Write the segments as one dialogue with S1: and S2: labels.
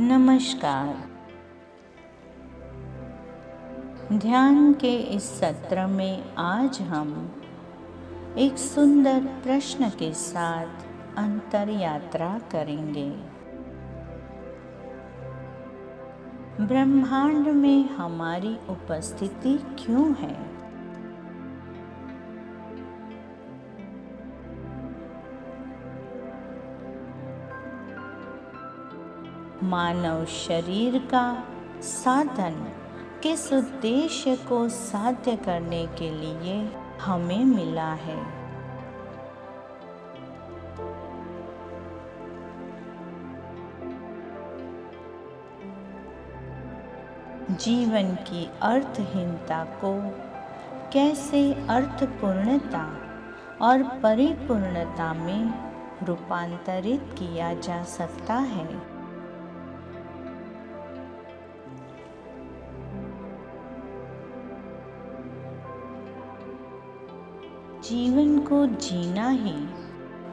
S1: नमस्कार। ध्यान के इस सत्र में आज हम एक सुंदर प्रश्न के साथ अंतर यात्रा करेंगे। ब्रह्मांड में हमारी उपस्थिति क्यों है? मानव शरीर का साधन किस उद्देश्य को साध्य करने के लिए हमें मिला है? जीवन की अर्थहीनता को कैसे अर्थपूर्णता और परिपूर्णता में रूपांतरित किया जा सकता है? जीवन को जीना ही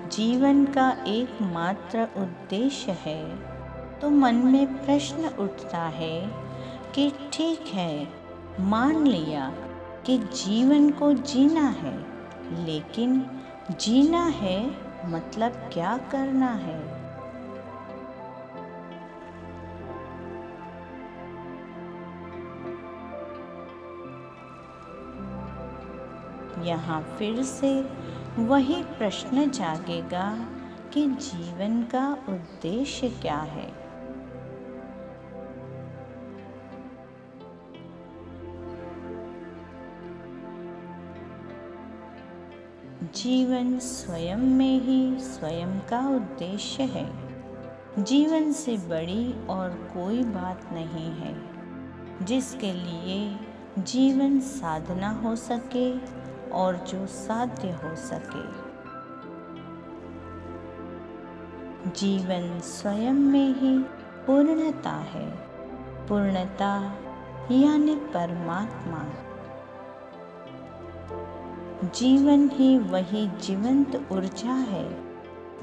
S1: जीवन का एकमात्र उद्देश्य है, तो मन में प्रश्न उठता है कि ठीक है, मान लिया कि जीवन को जीना है, लेकिन जीना है मतलब क्या करना है? यहाँ फिर से वही प्रश्न जागेगा कि जीवन का उद्देश्य क्या है? जीवन स्वयं में ही स्वयं का उद्देश्य है। जीवन से बड़ी और कोई बात नहीं है जिसके लिए जीवन साधना हो सके और जो साध्य हो सके। जीवन स्वयं में ही पूर्णता है। पूर्णता यानी परमात्मा। जीवन ही वही जीवंत ऊर्जा है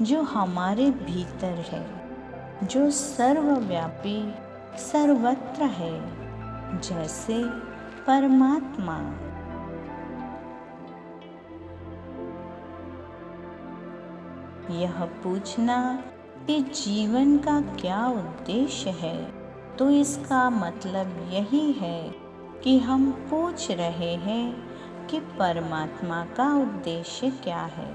S1: जो हमारे भीतर है, जो सर्वव्यापी सर्वत्र है, जैसे परमात्मा। यह पूछना कि जीवन का क्या उद्देश्य है, तो इसका मतलब यही है कि हम पूछ रहे हैं कि परमात्मा का उद्देश्य क्या है।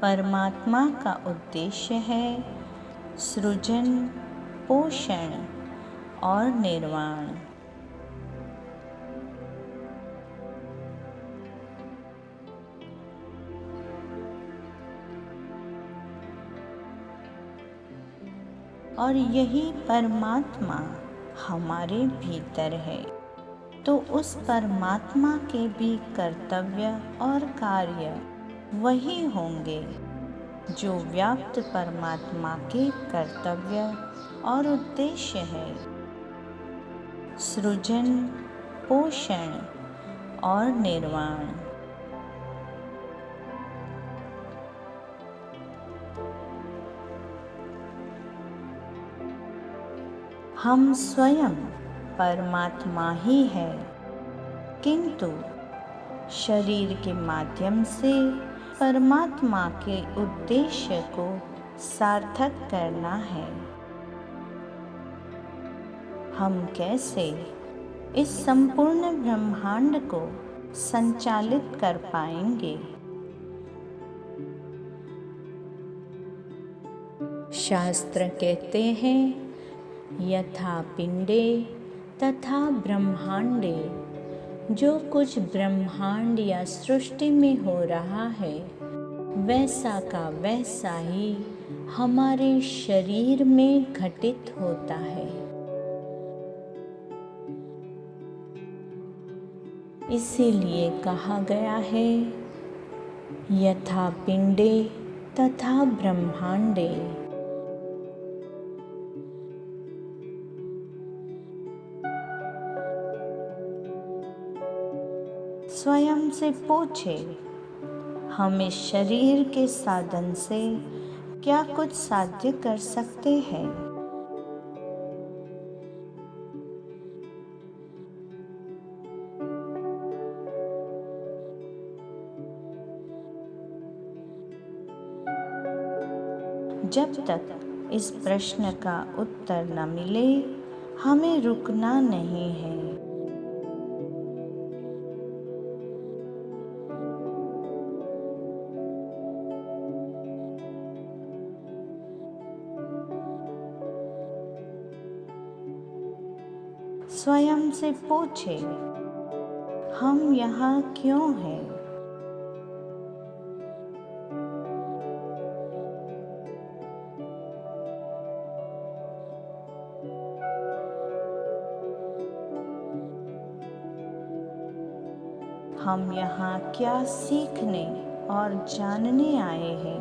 S1: परमात्मा का उद्देश्य है सृजन, पोषण और निर्वाण। और यही परमात्मा हमारे भीतर है, तो उस परमात्मा के भी कर्तव्य और कार्य वही होंगे जो व्याप्त परमात्मा के कर्तव्य और उद्देश्य है। सृजन, पोषण और निर्वाण। हम स्वयं परमात्मा ही है, किंतु शरीर के माध्यम से परमात्मा के उद्देश्य को सार्थक करना है। हम कैसे इस संपूर्ण ब्रह्मांड को संचालित कर पाएंगे? शास्त्र कहते हैं, यथा पिंडे तथा ब्रह्मांडे। जो कुछ ब्रह्मांड या सृष्टि में हो रहा है, वैसा का वैसा ही हमारे शरीर में घटित होता है। इसीलिए कहा गया है, यथा पिंडे तथा ब्रह्मांडे। स्वयं से पूछे, हम इस शरीर के साधन से क्या कुछ साध्य कर सकते हैं? जब तक इस प्रश्न का उत्तर न मिले, हमें रुकना नहीं है। स्वयं से पूछे, हम यहाँ क्यों हैं? हम यहाँ क्या सीखने और जानने आए हैं?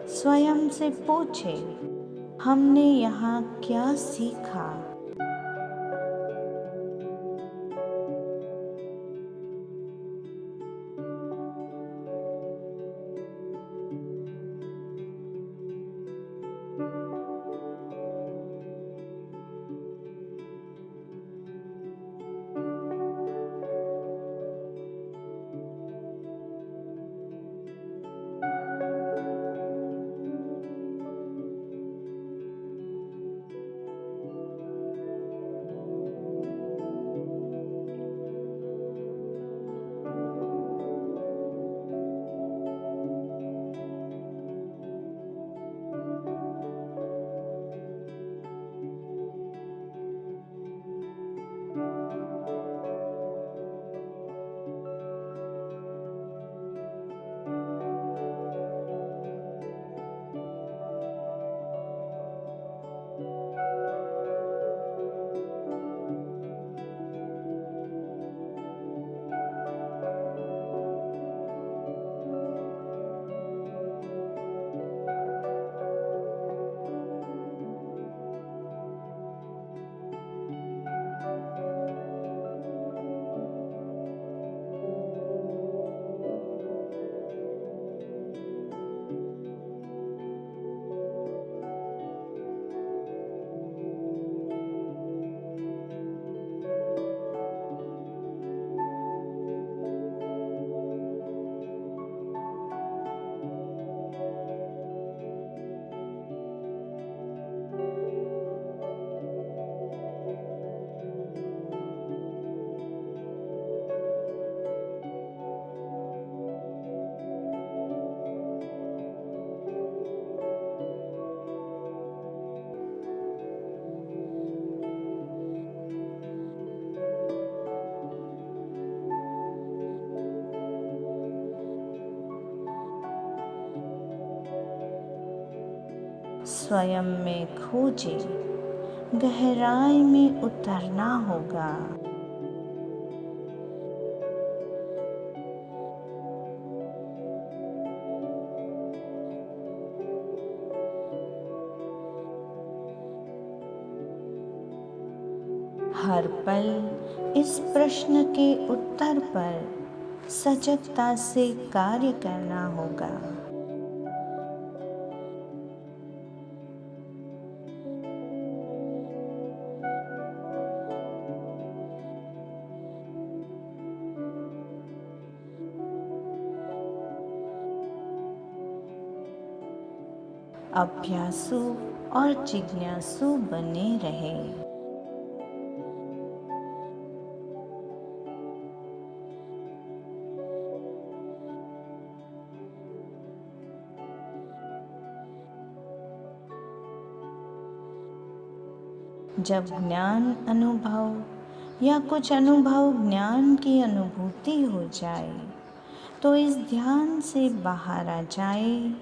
S1: स्वयं से पूछे, हमने यहाँ क्या सीखा? स्वयं में खोजे, गहराई में उतरना होगा। हर पल इस प्रश्न के उत्तर पर सजगता से कार्य करना होगा। अभ्यासु और जिज्ञासु बने रहे। जब ज्ञान अनुभव या कुछ अनुभव ज्ञान की अनुभूति हो जाए तो इस ध्यान से बाहर आ जाए